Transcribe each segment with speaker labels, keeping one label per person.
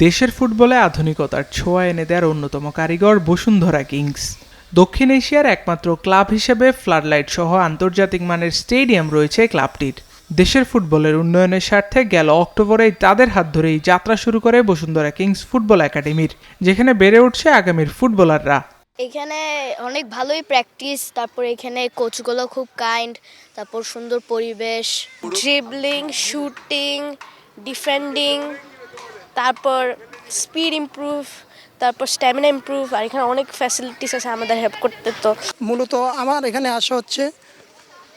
Speaker 1: দেশের ফুটবলে আধুনিকতার ছোঁয়া এনে দেওয়ার অন্যতম কারিগর বসুন্ধরা কিংস। দক্ষিণ এশিয়ার একমাত্র ক্লাব হিসেবে ফ্লাডলাইট সহ আন্তর্জাতিক মানের স্টেডিয়াম রয়েছে ক্লাবটির। দেশের ফুটবলের উন্নয়নের স্বার্থে গেল অক্টোবরেই তাদের হাত ধরেই যাত্রা শুরু করে বসুন্ধরা কিংস ফুটবল একাডেমির, যেখানে বেড়ে উঠছে আগামীর ফুটবলাররা।
Speaker 2: এখানে অনেক ভালোই প্র্যাকটিস, তারপর এখানে কোচগুলো খুব কাইন্ড, তারপর সুন্দর পরিবেশ, ড্রিবলিং, শুটিং, ডিফেন্ডিং, তারপর স্পিড ইমপ্রুভ, তারপর স্ট্যামিনা ইমপ্রুভ, আর এখানে অনেক ফ্যাসিলিটিস আছে আমাদের হেল্প করতে। তো
Speaker 3: মূলত আমার এখানে আসা হচ্ছে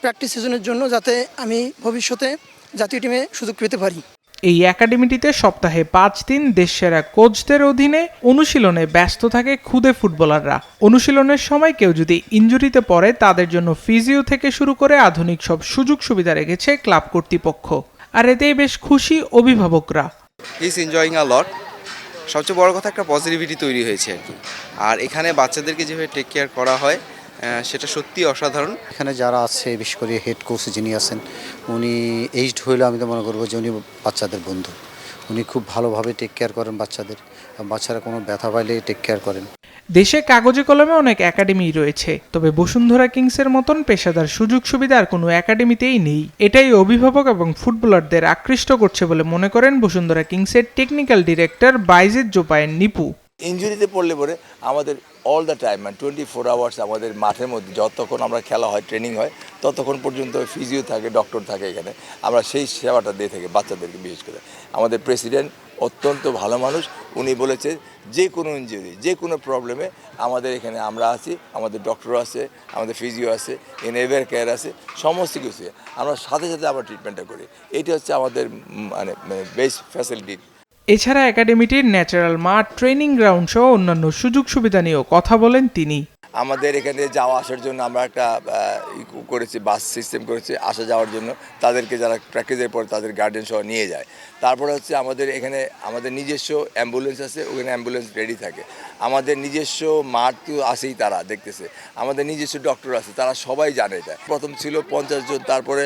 Speaker 3: প্র্যাকটিস সিজনের জন্য, যাতে আমি ভবিষ্যতে জাতীয় টিমে সুযোগ পেতে পারি।
Speaker 1: এই একাডেমিটিতে সপ্তাহে 5 দিন দেশসেরা কোচদের অধীনে অনুশীলনে ব্যস্ত থাকে খুদে ফুটবলাররা। অনুশীলনের সময় কেউ যদি ইনজুরিতে পড়ে তাদের জন্য ফিজিও থেকে শুরু করে আধুনিক সব সুযোগ সুবিধা রেখেছে ক্লাব কর্তৃপক্ষ, আর এতেই বেশ খুশি অভিভাবকরা।
Speaker 4: হি ইজ এনজয়িং আ লট। সবচেয়ে বড় কথা একটা পজিটিভিটি তৈরি হয়েছে আর কি। আর এখানে বাচ্চাদেরকে যেভাবে টেক কেয়ার করা হয় সেটা সত্যি অসাধারণ।
Speaker 5: এখানে যারা আছে, বিশেষ করে হেড কোচ যিনি আছেন, উনি এইজড হইলে আমি তো মনে করবো যে উনি বাচ্চাদের বন্ধু। উনি খুব ভালোভাবে টেক কেয়ার করেন বাচ্চাদের, বাচ্চারা কোনো ব্যথা পাইলে টেক কেয়ার করেন।
Speaker 1: দেশে কাগজে কলমে অনেক একাডেমি রয়েছে, তবে বসুন্ধরা কিংসের মতন পেশাদার সুযোগ সুবিধা আর কোনো একাডেমিতেই নেই। এটাই অভিভাবক এবং ফুটবলারদের আকৃষ্ট করছে বলে মনে করেন বসুন্ধরা কিংসের টেকনিক্যাল ডিরেক্টর বাইজিদ জোপায়ের নিপু।
Speaker 6: ইনজুরিতে পড়লে পরে আমাদের অল দ্য টাইম, মানে 24 আওয়ার্স আমাদের মাঠের মধ্যে যতক্ষণ আমরা খেলা হয়, ট্রেনিং হয়, ততক্ষণ পর্যন্ত ফিজিও থাকে, ডক্টর থাকে এখানে। আমরা সেই সেবাটা দিয়ে থাকি বাচ্চাদেরকে। বিশেষ করে আমাদের প্রেসিডেন্ট অত্যন্ত ভালো মানুষ। উনি বলেছে যে কোনো ইনজুরি, যে কোনো প্রবলেমে আমাদের এখানে আমরা আছি, আমাদের ডক্টর আছে, আমাদের ফিজিও আছে, এভার কেয়ার আছে, সমস্ত কিছু আমরা সাথে সাথে আমরা ট্রিটমেন্টটা করি। এইটা হচ্ছে আমাদের মানে বেস্ট ফ্যাসিলিটি।
Speaker 1: এছাড়া একাডেমিটির ন্যাচারাল মাঠ, ট্রেনিং গ্রাউন্ড সহ অন্যান্য সুযোগ সুবিধা নিয়েও কথা বলেন তিনি।
Speaker 6: আমাদের এখানে যাওয়া আসার জন্য আমরা একটা করেছি, বাস সিস্টেম করেছি আসা যাওয়ার জন্য। তাদেরকে যারা প্র্যাকটিসের পর তাদের গার্ডেন সহ নিয়ে যায়। তারপরে হচ্ছে আমাদের এখানে আমাদের নিজস্ব অ্যাম্বুলেন্স আছে, ওখানে অ্যাম্বুলেন্স রেডি থাকে। আমাদের নিজস্ব মাঠ তো আছেই, তারা দেখতেছে। আমাদের নিজস্ব ডক্টর আছে, তারা সবাই জানে এটা। প্রথম ছিল 50 জন, তারপরে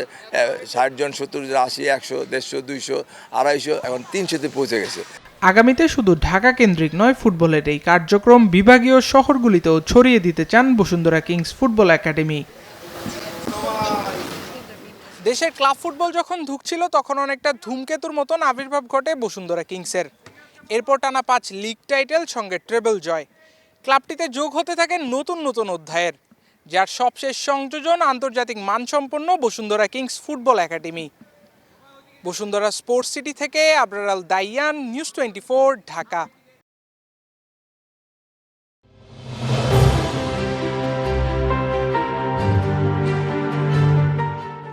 Speaker 6: 60 জন, 70 জন, 80, 100, 150, 200, 250, এখন 300-তে পৌঁছে গেছে।
Speaker 1: আগামীতে শুধু ঢাকা কেন্দ্রিক নয়, ফুটবলের এই কার্যক্রম বিভাগীয় শহরগুলিতেও ছড়িয়ে দিতে চান বসুন্ধরা কিংস ফুটবল একাডেমি। দেশের ক্লাব ফুটবল যখন ধুঁকছিল তখন অনেকটা ধূমকেতুর মতন আবির্ভাব ঘটে বসুন্ধরা কিংসের। এরপর টানা 5 লিগ টাইটেল, সঙ্গে ট্রেবল জয়। ক্লাবটিতে যোগ হতে থাকে নতুন নতুন অধ্যায়ের, যার সবশেষ সংযোজন আন্তর্জাতিক মানসম্পন্ন Bashundhara kings football academy. Bashundhara sports city থেকে আবরার আল দাইয়ান, নিউজ 24, ঢাকা।